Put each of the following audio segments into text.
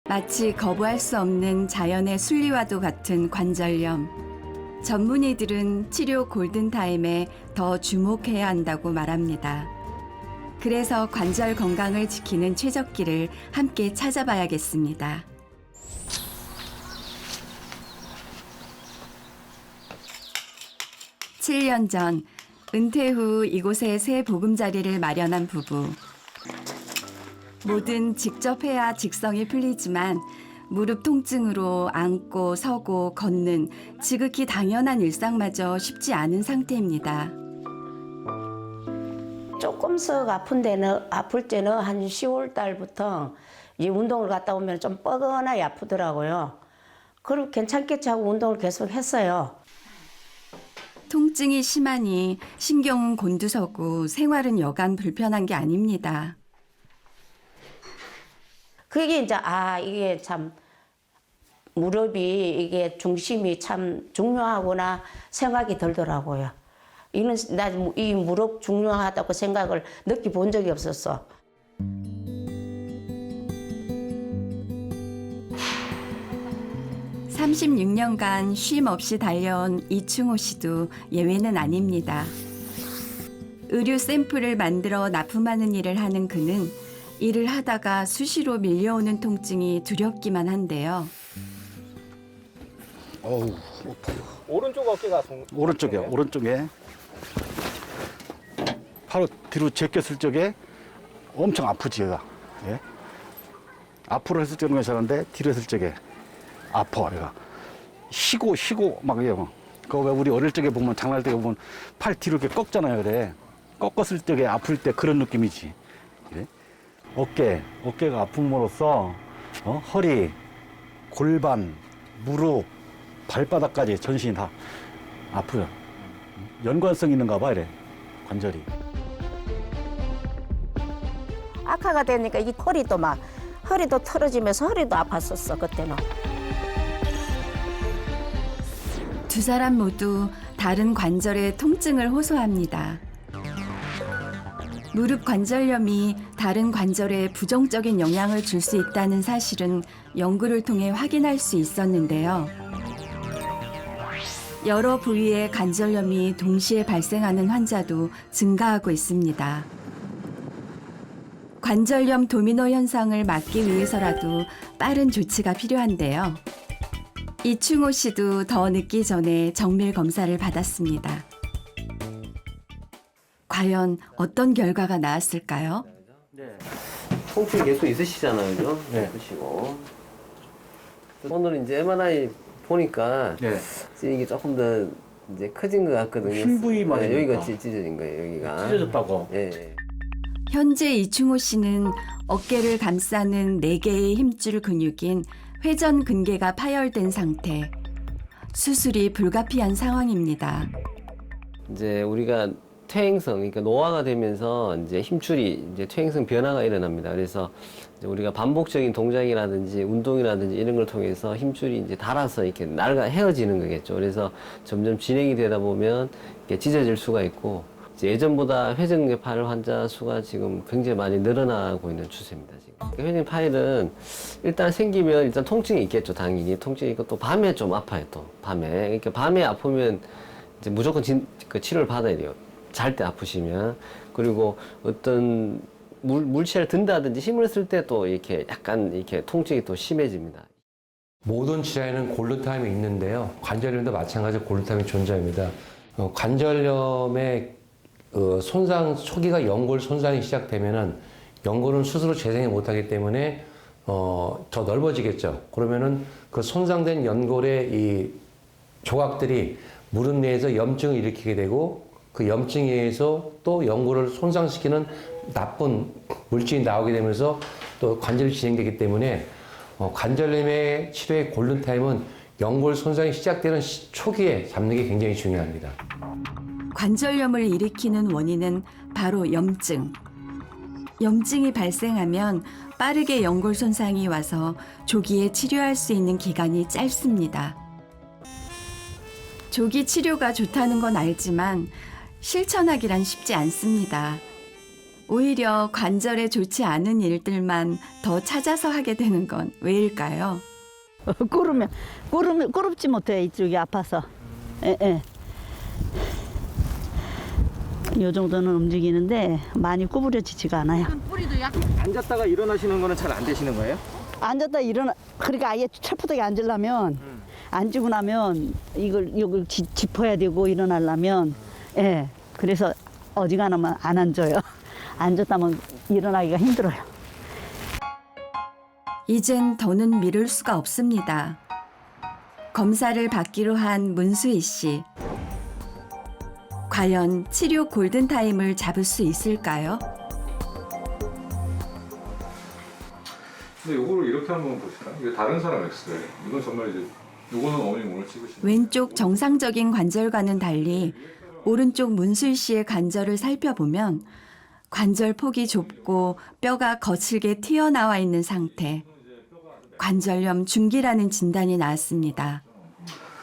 마치 거부할 수 없는 자연의 순리와도 같은 관절염. 전문의들은 치료 골든타임에 더 주목해야 한다고 말합니다. 그래서 관절 건강을 지키는 최적기를 함께 찾아봐야겠습니다. (7년) 전 은퇴 후 이곳에 새 보금자리를 마련한 부부. 뭐든 직접 해야 직성이 풀리지만 무릎 통증으로 앉고 서고 걷는 지극히 당연한 일상마저 쉽지 않은 상태입니다. 조금씩 아플 때는 한 10월 달부터 이 운동을 갔다 오면 좀 뻐근하게 아프더라고요. 그럼 괜찮겠지 하고 운동을 계속 했어요. 통증이 심하니 신경은 곤두서고 생활은 여간 불편한 게 아닙니다. 그게 이제 이게 참 무릎이 이게 중심이 참 중요하구나 생각이 들더라고요. 나 이 무릎 중요하다고 생각을 느껴본 적이 없었어. (36년간) 쉼 없이 달려온 이충호 씨도 예외는 아닙니다. 의류 샘플을 만들어 납품하는 일을 하는 그는 일을 하다가 수시로 밀려오는 통증이 두렵기만 한데요. 어우, 오른쪽 어깨가 오른쪽에 바로 뒤로 제꼈을 적에 엄청 아프지 얘가. 예? 앞으로 했을 적은 괜찮은데 뒤로 했을 적에 아파 얘가. 쉬고 막 이래요. 그거 왜 우리 어릴 적에 보면 장난할 때 보면 팔 뒤로 이렇게 꺾잖아요. 그래. 꺾었을 적에 아플 때 그런 느낌이지. 그래? 어깨가 아픔으로써 허리, 골반, 무릎, 발바닥까지 전신이 다 아프요. 연관성 있는가 봐 이래 관절이. 악화가 되니까 이 허리도 틀어지면서 허리도 아팠었어 그때는. 두 사람 모두 다른 관절의 통증을 호소합니다. 무릎 관절염이 다른 관절에 부정적인 영향을 줄 수 있다는 사실은 연구를 통해 확인할 수 있었는데요. 여러 부위의 관절염이 동시에 발생하는 환자도 증가하고 있습니다. 관절염 도미노 현상을 막기 위해서라도 빠른 조치가 필요한데요. 이충호 씨도 더 늦기 전에 정밀 검사를 받았습니다. 과연 어떤 결과가 나왔을까요? 통증이 계속 있으시잖아요, 그죠? 네. 있으시고. 오늘 이제 MRI 보니까 네. 이게 조금 더 이제 커진 것 같거든요. 흰 부위만 네, 여기가 있으니까. 찢어진 거예요, 여기가. 찢어졌다고. 예. 현재 이충호 씨는 어깨를 감싸는 4개의 힘줄 근육인 회전근개가 파열된 상태. 수술이 불가피한 상황입니다. 이제 우리가 퇴행성, 그러니까 노화가 되면서 이제 힘줄이 이제 퇴행성 변화가 일어납니다. 그래서 이제 우리가 반복적인 동작이라든지 운동이라든지 이런 걸 통해서 힘줄이 이제 닳아서 이렇게 헤어지는 거겠죠. 그래서 점점 진행이 되다 보면 이렇게 찢어질 수가 있고, 이제 예전보다 회전근개 파열 환자 수가 지금 굉장히 많이 늘어나고 있는 추세입니다. 지금. 그러니까 회전근개 파열은 일단 생기면 일단 통증이 있겠죠. 당연히 통증이 있고 또 밤에 좀 아파요. 또 밤에. 그러니까 밤에 아프면 이제 무조건 그 치료를 받아야 돼요. 잘 때 아프시면. 그리고 어떤 물체를 든다든지 힘을 쓸 때 또 이렇게 약간 이렇게 통증이 또 심해집니다. 모든 질환에는 골든타임이 있는데요. 관절염도 마찬가지로 골든타임이 존재합니다. 관절염의 손상 초기가 연골 손상이 시작되면은 연골은 스스로 재생을 못하기 때문에 더 넓어지겠죠. 그러면은 그 손상된 연골의 이 조각들이 무릎 내에서 염증을 일으키게 되고, 그 염증에 의해서 또 연골을 손상시키는 나쁜 물질이 나오게 되면서 또 관절이 진행되기 때문에 관절염의 치료의 골든타임은 연골 손상이 시작되는 초기에 잡는 게 굉장히 중요합니다. 관절염을 일으키는 원인은 바로 염증. 염증이 발생하면 빠르게 연골 손상이 와서 조기에 치료할 수 있는 기간이 짧습니다. 조기 치료가 좋다는 건 알지만 실천하기란 쉽지 않습니다. 오히려 관절에 좋지 않은 일들만 더 찾아서 하게 되는 건 왜일까요? 꾸릅지 못해 이쪽이 아파서. 예. 이 정도는 움직이는데 많이 구부려지지가 않아요. 앉았다가 일어나시는 거는 잘 안 되시는 거예요? 앉았다 일어나 그러니까 아예 철푸덕에 앉으려면 앉고 나면 이걸 짚어야 되고 일어나려면 예. 그래서 어지간하면 안 앉아요. 앉았다면 일어나기가 힘들어요. 이젠 더는 미룰 수가 없습니다. 검사를 받기로 한 문수희 씨. 과연 치료 골든타임을 잡을 수 있을까요? 근데 요거를 이렇게 한번 보시나요? 이게 다른 사람 엑스레이. 이건 정말 이제 요거는 어머님 오늘 찍으신 왼쪽 정상적인 관절과는 달리 오른쪽 문수희 씨의 관절을 살펴보면 관절 폭이 좁고 뼈가 거칠게 튀어나와 있는 상태. 관절염 중기라는 진단이 나왔습니다.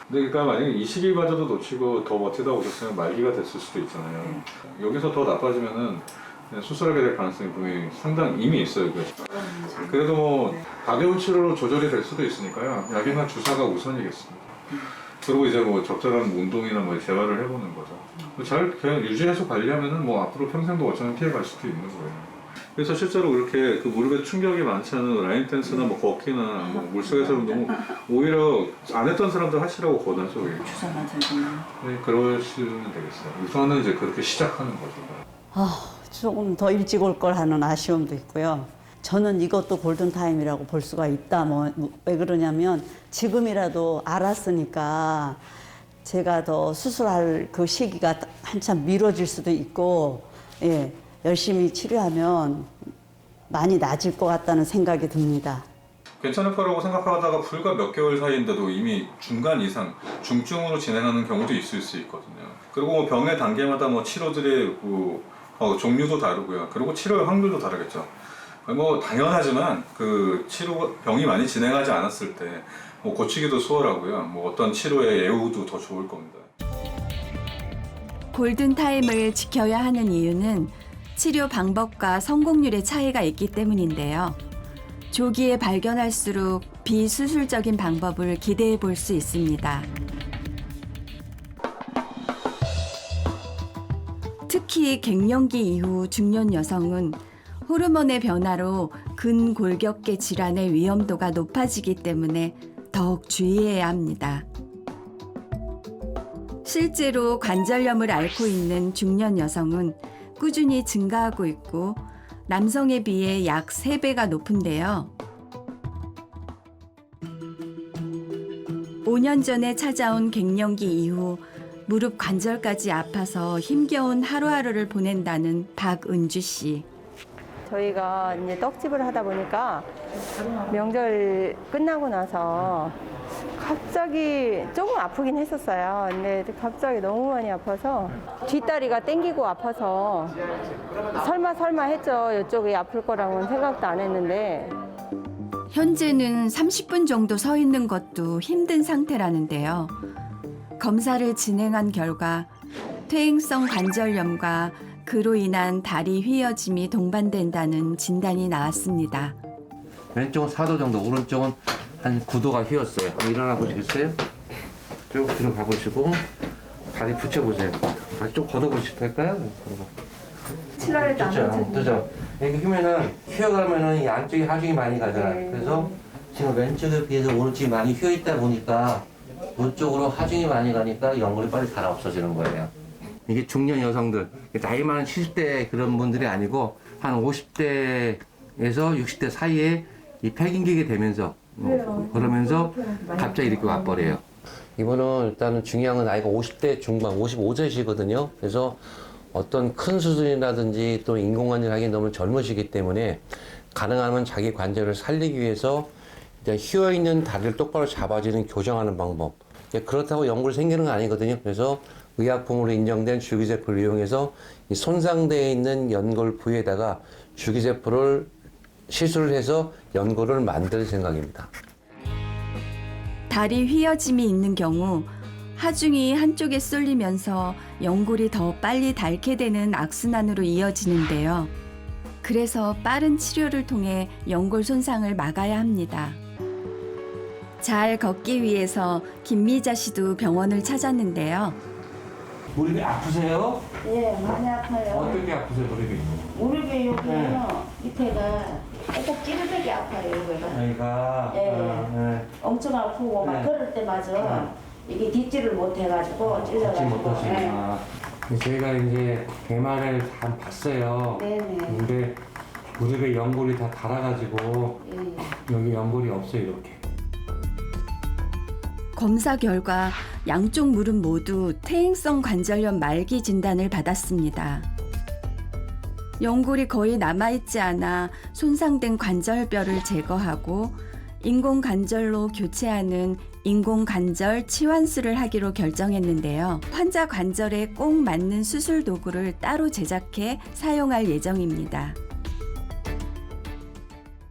근데 그러니까 만약에 이 시기마저도 놓치고 더 버티다 오셨으면 말기가 됐을 수도 있잖아요. 여기서 더 나빠지면은 수술하게 될 가능성이 분명히 상당히 이미 있어요. 그래도 뭐 가벼운 치료로 조절이 될 수도 있으니까요. 약이나 주사가 우선이겠습니다. 그리고 이제 뭐 적절한 운동이나 뭐 재활을 해보는 거죠. 잘 그냥 유지해서 관리하면은 뭐 앞으로 평생도 어쩌면 피해갈 수도 있는 거예요. 그래서 실제로 그렇게 그 무릎에 충격이 많지 않은 라인 댄스나 뭐 걷기나 뭐 물속에서 운동 오히려 안 했던 사람들 하시라고 권하죠. 주사만 들구나. 네, 그러시면 되겠어요. 우선은 이제 그렇게 시작하는 거죠. 조금 더 일찍 올 걸 하는 아쉬움도 있고요. 저는 이것도 골든타임이라고 볼 수가 있다. 왜 그러냐면 지금이라도 알았으니까 제가 더 수술할 그 시기가 한참 미뤄질 수도 있고, 예, 열심히 치료하면 많이 나아질 것 같다는 생각이 듭니다. 괜찮을 거라고 생각하다가 불과 몇 개월 사이인데도 이미 중간 이상, 중증으로 진행하는 경우도 있을 수 있거든요. 그리고 뭐 병의 단계마다 뭐 치료들의 종류도 다르고요. 그리고 치료의 확률도 다르겠죠. 뭐 당연하지만 그 병이 많이 진행하지 않았을 때 뭐 고치기도 수월하고요. 뭐 어떤 치료의 예후도 더 좋을 겁니다. 골든타임을 지켜야 하는 이유는 치료 방법과 성공률의 차이가 있기 때문인데요. 조기에 발견할수록 비수술적인 방법을 기대해 볼 수 있습니다. 특히 갱년기 이후 중년 여성은 호르몬의 변화로 근골격계 질환의 위험도가 높아지기 때문에 더욱 주의해야 합니다. 실제로 관절염을 앓고 있는 중년 여성은 꾸준히 증가하고 있고 남성에 비해 약 3배가 높은데요. 5년 전에 찾아온 갱년기 이후 무릎 관절까지 아파서 힘겨운 하루하루를 보낸다는 박은주 씨. 저희가 이제 떡집을 하다 보니까 명절 끝나고 나서 갑자기 조금 아프긴 했었어요. 근데 갑자기 너무 많이 아파서 뒷다리가 땡기고 아파서 설마 했죠. 이쪽이 아플 거라고는 생각도 안 했는데. 현재는 30분 정도 서 있는 것도 힘든 상태라는데요. 검사를 진행한 결과 퇴행성 관절염과 그로 인한 다리 휘어짐이 동반된다는 진단이 나왔습니다. 왼쪽은 4도 정도, 오른쪽은 한 9도가 휘었어요. 일어나 보시겠어요? 쭉 들어가 보시고 다리 붙여보세요. 다리 좀 걷어보시면 될까요? 치료를 안 했죠. 그죠? 여기 휘면은 휘어가면은 양쪽이 하중이 많이 가잖아요. 네. 그래서 지금 왼쪽에 비해서 오른쪽이 많이 휘어 있다 보니까 이쪽으로 하중이 많이 가니까 연골이 빨리 닳아 없어지는 거예요. 이게 중년 여성들, 나이 많은 70대 그런 분들이 아니고 한 50대에서 60대 사이에 이 폐긴기게 되면서 그러면서 갑자기 이렇게 와버려요. 이분은 일단은 중요한 건 나이가 50대 중반, 55세시거든요. 그래서 어떤 큰 수술이라든지 또 인공관절 하기 너무 젊으시기 때문에 가능하면 자기 관절을 살리기 위해서 이제 휘어있는 다리를 똑바로 잡아주는 교정하는 방법. 그렇다고 연골이 생기는 건 아니거든요. 그래서 의약품으로 인정된 줄기세포를 이용해서 이 손상되어 있는 연골 부위에다가 줄기세포를 시술을 해서 연골을 만들 생각입니다. 다리 휘어짐이 있는 경우 하중이 한쪽에 쏠리면서 연골이 더 빨리 닳게 되는 악순환으로 이어지는데요. 그래서 빠른 치료를 통해 연골 손상을 막아야 합니다. 잘 걷기 위해서 김미자 씨도 병원을 찾았는데요. 무릎이 아프세요? 예, 많이 아파요. 어떻게 아프세요, 무릎이? 무릎이 여기요. 밑에가 꼭 찌르르게 아파요, 여기가. 여기가. 예. 엄청 아프고 막 네. 걸을 때마저 이게 딛지를 못해가지고 걷지 찔러가지고. 못하시구나. 저희가 이제 MRI를 다 봤어요. 네네. 근데 무릎에 연골이 다 닳아가지고 예. 여기 연골이 없어요, 이렇게. 검사 결과 양쪽 무릎 모두 퇴행성 관절염 말기 진단을 받았습니다. 연골이 거의 남아있지 않아 손상된 관절뼈를 제거하고 인공관절로 교체하는 인공관절 치환술을 하기로 결정했는데요. 환자 관절에 꼭 맞는 수술 도구를 따로 제작해 사용할 예정입니다.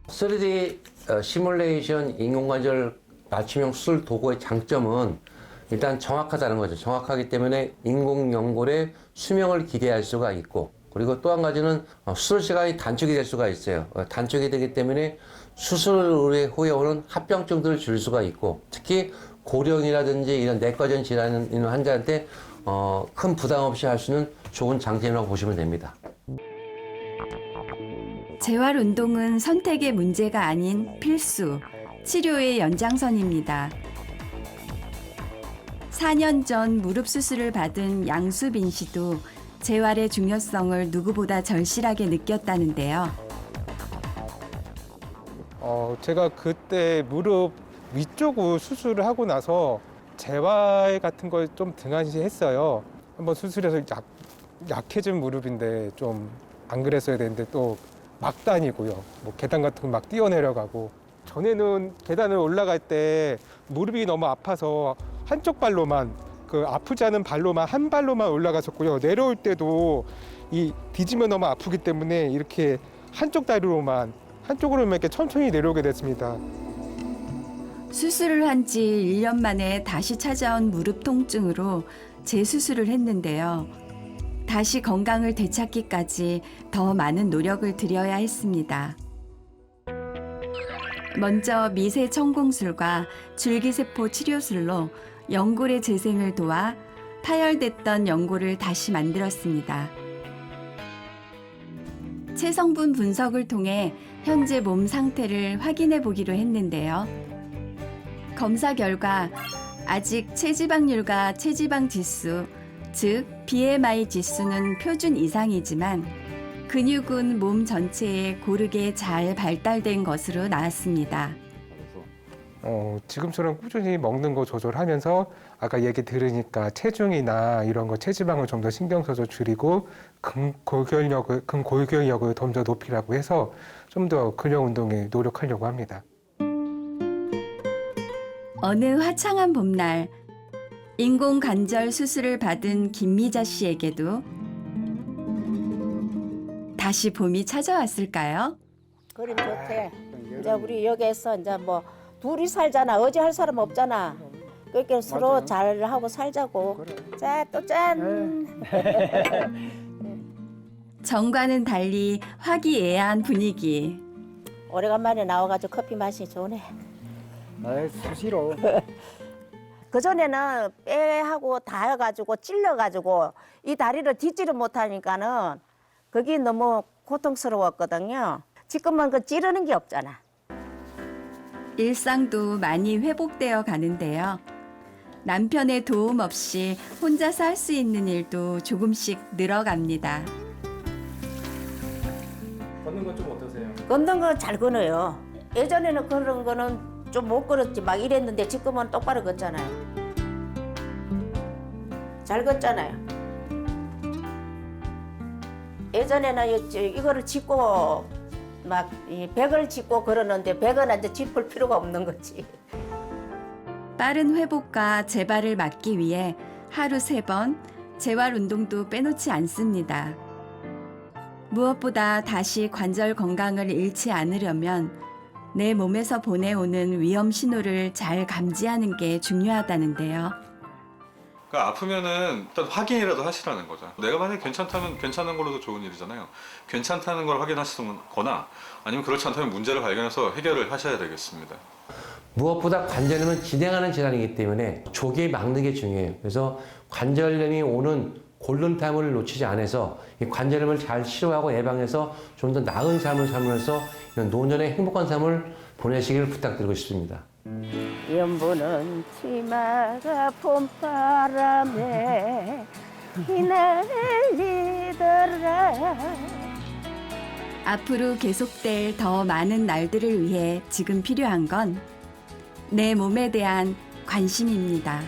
3D 시뮬레이션 인공관절 맞춤형 수술 도구의 장점은 일단 정확하다는 거죠. 정확하기 때문에 인공연골의 수명을 기대할 수가 있고, 그리고 또 한 가지는 수술 시간이 단축이 될 수가 있어요. 단축이 되기 때문에 수술 후에 오는 합병증들을 줄 수가 있고, 특히 고령이라든지 이런 내과전 질환 있는 환자한테 큰 부담 없이 할 수 있는 좋은 장점이라고 보시면 됩니다. 재활 운동은 선택의 문제가 아닌 필수, 치료의 연장선입니다. 4년 전 무릎 수술을 받은 양수빈 씨도 재활의 중요성을 누구보다 절실하게 느꼈다는데요. 제가 그때 무릎 위쪽을 수술을 하고 나서 재활 같은 걸 좀 등한시했어요. 한번 수술해서 약해진 무릎인데 좀 안 그랬어야 되는데 또 막 다니고요. 뭐 계단 같은 거 막 뛰어내려가고. 전에는 계단을 올라갈 때 무릎이 너무 아파서 한쪽 발로만, 그 아프지 않은 발로만, 한 발로만 올라갔었고요. 내려올 때도 이 뒤지면 너무 아프기 때문에 이렇게 한쪽 다리로만, 한쪽으로만 이렇게 천천히 내려오게 됐습니다. 수술을 한 지 1년 만에 다시 찾아온 무릎 통증으로 재수술을 했는데요. 다시 건강을 되찾기까지 더 많은 노력을 들여야 했습니다. 먼저 미세 천공술과 줄기세포 치료술로 연골의 재생을 도와 파열됐던 연골을 다시 만들었습니다. 체성분 분석을 통해 현재 몸 상태를 확인해 보기로 했는데요. 검사 결과 아직 체지방률과 체지방 지수, 즉 BMI 지수는 표준 이상이지만 근육은 몸 전체에 고르게 잘 발달된 것으로 나왔습니다. 지금처럼 꾸준히 먹는 거 조절하면서 아까 얘기 들으니까 체중이나 이런 거 체지방을 좀 더 신경 써서 줄이고 근골격력을 좀 더 높이라고 해서 좀 더 근력 운동에 노력하려고 합니다. 어느 화창한 봄날 인공관절 수술을 받은 김미자 씨에게도 다시 봄이 찾아왔을까요? 그림 좋대. 이제 우리 여기에서 이제 뭐 둘이 살잖아. 어제 할 사람 없잖아. 그러니까 서로 잘하고 살자고. 자, 또 짠. 전과는 달리 화기애애한 분위기. 오래간만에 나와가지고 커피 마시기 좋네. 수시로. 그전에는 빼하고 다 해가지고 찔러가지고 이 다리를 딛지를 못하니까는 그게 너무 고통스러웠거든요. 지금은 그 찌르는 게 없잖아. 일상도 많이 회복되어 가는데요. 남편의 도움 없이 혼자서 할 수 있는 일도 조금씩 늘어갑니다. 걷는 건 좀 어떠세요? 걷는 건 잘 걸어요. 예전에는 그런 거는 좀 못 걸었지 막 이랬는데 지금은 똑바로 걷잖아요. 잘 걷잖아요. 예전에는 이거를 짚고 막 백을 짚고 걸었는데 백은 이제 짚을 필요가 없는 거지. 빠른 회복과 재발을 막기 위해 하루 3번 재활 운동도 빼놓지 않습니다. 무엇보다 다시 관절 건강을 잃지 않으려면 내 몸에서 보내오는 위험 신호를 잘 감지하는 게 중요하다는데요. 그러니까 아프면은 일단 확인이라도 하시라는 거죠. 내가 만약에 괜찮다면 괜찮은 걸로도 좋은 일이잖아요. 괜찮다는 걸 확인하시거나 아니면 그렇지 않다면 문제를 발견해서 해결을 하셔야 되겠습니다. 무엇보다 관절염은 진행하는 질환이기 때문에 조기에 막는 게 중요해요. 그래서 관절염이 오는 골든타임을 놓치지 않아서 이 관절염을 잘 치료하고 예방해서 좀 더 나은 삶을 살면서 이런 노년의 행복한 삶을 보내시길 부탁드리고 싶습니다. 연분은 치마가 봄바람에 휘날리더라. 앞으로 계속될 더 많은 날들을 위해 지금 필요한 건 내 몸에 대한 관심입니다.